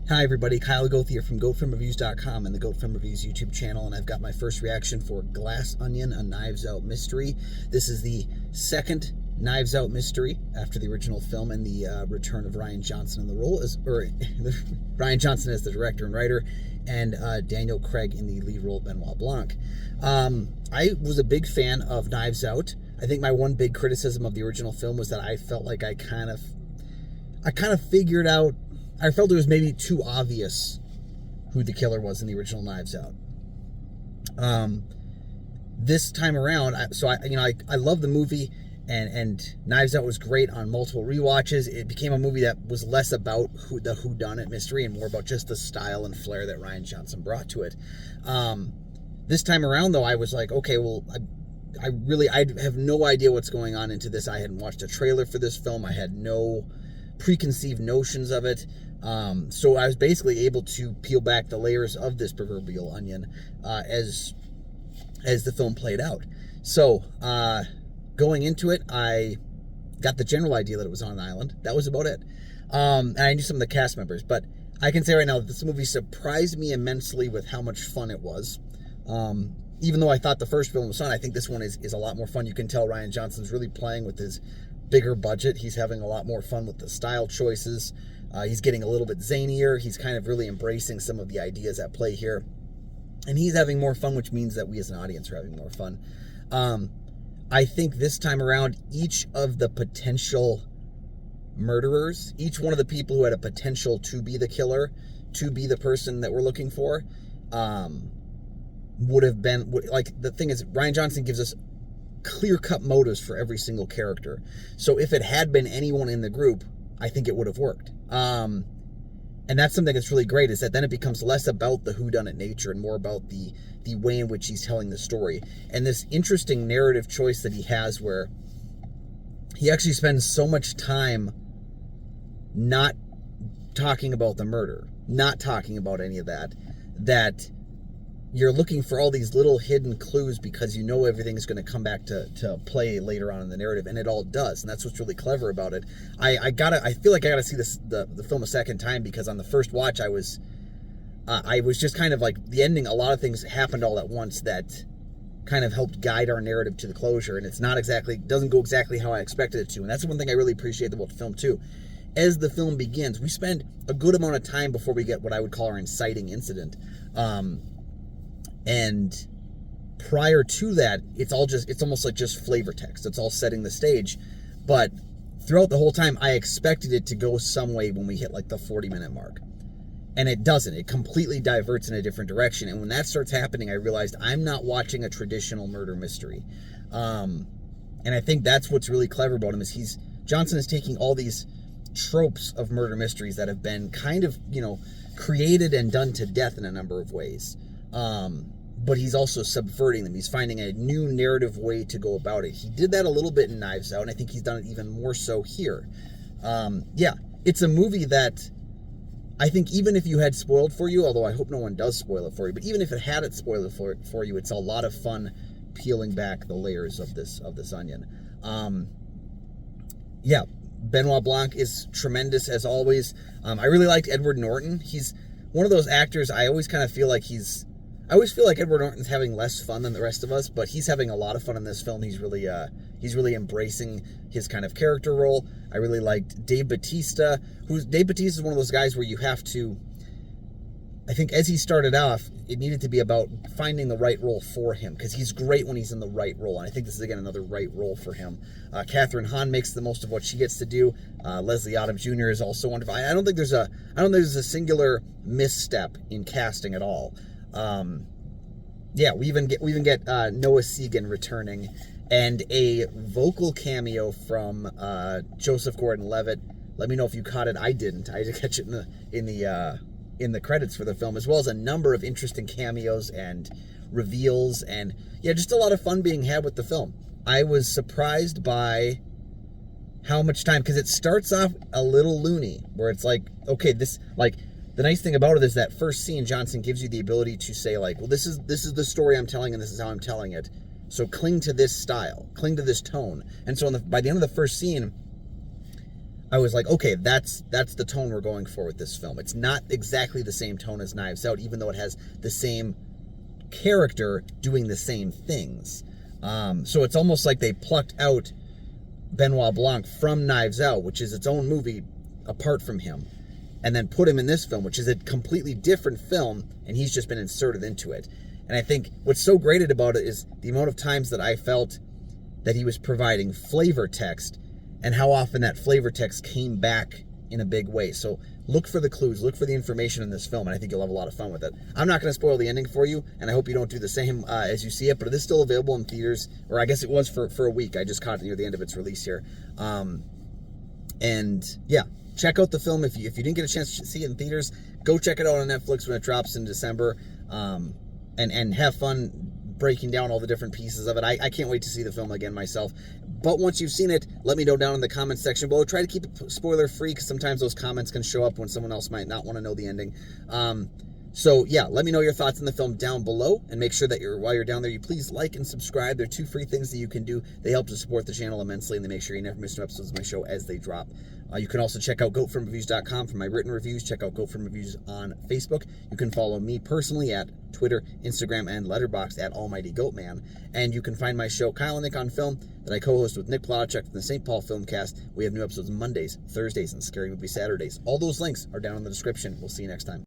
Hi everybody, Kyle Goth here from GoatFilmReviews.com and the Goat Film Reviews YouTube channel, and I've got my first reaction for Glass Onion, a Knives Out mystery. This is the second Knives Out mystery after the original film and the return of Rian Johnson in the role, Rian Johnson as the director and writer, and Daniel Craig in the lead role, Benoit Blanc. I was a big fan of Knives Out. I think my one big criticism of the original film was that I felt like I kind of figured out. I felt it was maybe too obvious who the killer was in the original Knives Out. This time around, I love the movie, and Knives Out was great on multiple rewatches. It became a movie that was less about the whodunit mystery and more about just the style and flair that Rian Johnson brought to it. This time around, though, I was like, okay, well, I have no idea what's going on into this. I hadn't watched a trailer for this film. I had no preconceived notions of it. So I was basically able to peel back the layers of this proverbial onion as the film played out. So going into it, I got the general idea that it was on an island. That was about it. And I knew some of the cast members, but I can say right now that this movie surprised me immensely with how much fun it was. Even though I thought the first film was fun, I think this one is a lot more fun. You can tell Rian Johnson's really playing with his bigger budget. He's having a lot more fun with the style choices. He's getting a little bit zanier. He's kind of really embracing some of the ideas at play here. And he's having more fun, which means that we as an audience are having more fun. I think this time around, each of the potential murderers, each one of the people who had a potential to be the killer, to be the person that we're looking for, would have been, like, the thing is, Rian Johnson gives us clear-cut motives for every single character. So if it had been anyone in the group, I think it would have worked. And that's something that's really great, is that then it becomes less about the whodunit nature and more about the way in which he's telling the story. And this interesting narrative choice that he has, where he actually spends so much time not talking about the murder, not talking about any of that, that you're looking for all these little hidden clues because you know everything's going to come back to play later on in the narrative, and it all does, and that's what's really clever about it. I feel like I gotta see the film a second time, because on the first watch I was just kind of like, the ending, a lot of things happened all at once that kind of helped guide our narrative to the closure, and doesn't go exactly how I expected it to, and that's one thing I really appreciate about the film too. As the film begins, we spend a good amount of time before we get what I would call our inciting incident. And prior to that, it's almost like just flavor text. It's all setting the stage. But throughout the whole time, I expected it to go some way when we hit like the 40-minute mark. And it doesn't. It completely diverts in a different direction. And when that starts happening, I realized I'm not watching a traditional murder mystery. And I think that's what's really clever about him, is Johnson is taking all these tropes of murder mysteries that have been kind of, created and done to death in a number of ways. But he's also subverting them. He's finding a new narrative way to go about it. He did that a little bit in Knives Out, and I think he's done it even more so here. Yeah, it's a movie that I think, even if you had spoiled for you, although I hope no one does spoil it for you, but even if it had spoiled it for you, it's a lot of fun peeling back the layers of this onion. Yeah, Benoit Blanc is tremendous as always. I really liked Edward Norton. He's one of those actors, I always feel like Edward Norton's having less fun than the rest of us, but he's having a lot of fun in this film. He's really embracing his kind of character role. I really liked Dave Bautista. Dave Bautista is one of those guys where you have to, I think as he started off, it needed to be about finding the right role for him, because he's great when he's in the right role, and I think this is, again, another right role for him. Catherine Hahn makes the most of what she gets to do. Leslie Odom Jr. is also wonderful. I don't think there's a singular misstep in casting at all. Yeah, we even get Noah Segan returning, and a vocal cameo from Joseph Gordon-Levitt. Let me know if you caught it. I didn't. I did catch it in the credits for the film, as well as a number of interesting cameos and reveals, and yeah, just a lot of fun being had with the film. I was surprised by how much time, because it starts off a little loony, where it's like, okay, the nice thing about it is that first scene, Johnson gives you the ability to say, like, well, this is the story I'm telling, and this is how I'm telling it. So cling to this style, cling to this tone. And so by the end of the first scene, I was like, okay, that's the tone we're going for with this film. It's not exactly the same tone as Knives Out, even though it has the same character doing the same things. So it's almost like they plucked out Benoit Blanc from Knives Out, which is its own movie apart from him, and then put him in this film, which is a completely different film, and he's just been inserted into it. And I think what's so great about it is the amount of times that I felt that he was providing flavor text, and how often that flavor text came back in a big way. So look for the clues, look for the information in this film, and I think you'll have a lot of fun with it. I'm not going to spoil the ending for you, and I hope you don't do the same as you see it, but it is still available in theaters, or I guess it was for a week. I just caught it near the end of its release here. And yeah, check out the film. If you didn't get a chance to see it in theaters, go check it out on Netflix when it drops in December, and have fun breaking down all the different pieces of it. I can't wait to see the film again myself. But once you've seen it, let me know down in the comments section below. Try to keep it spoiler free, because sometimes those comments can show up when someone else might not want to know the ending. So yeah, let me know your thoughts on the film down below, and make sure that while you're down there, you please like and subscribe. They're 2 free things that you can do. They help to support the channel immensely, and they make sure you never miss new episodes of my show as they drop. You can also check out goatfilmreviews.com for my written reviews. Check out Goat Film Reviews on Facebook. You can follow me personally at Twitter, Instagram, and Letterboxd at Almighty Goatman. And you can find my show, Kyle and Nick on Film, that I co-host with Nick Plotchek from the St. Paul Filmcast. We have new episodes Mondays, Thursdays, and Scary Movie Saturdays. All those links are down in the description. We'll see you next time.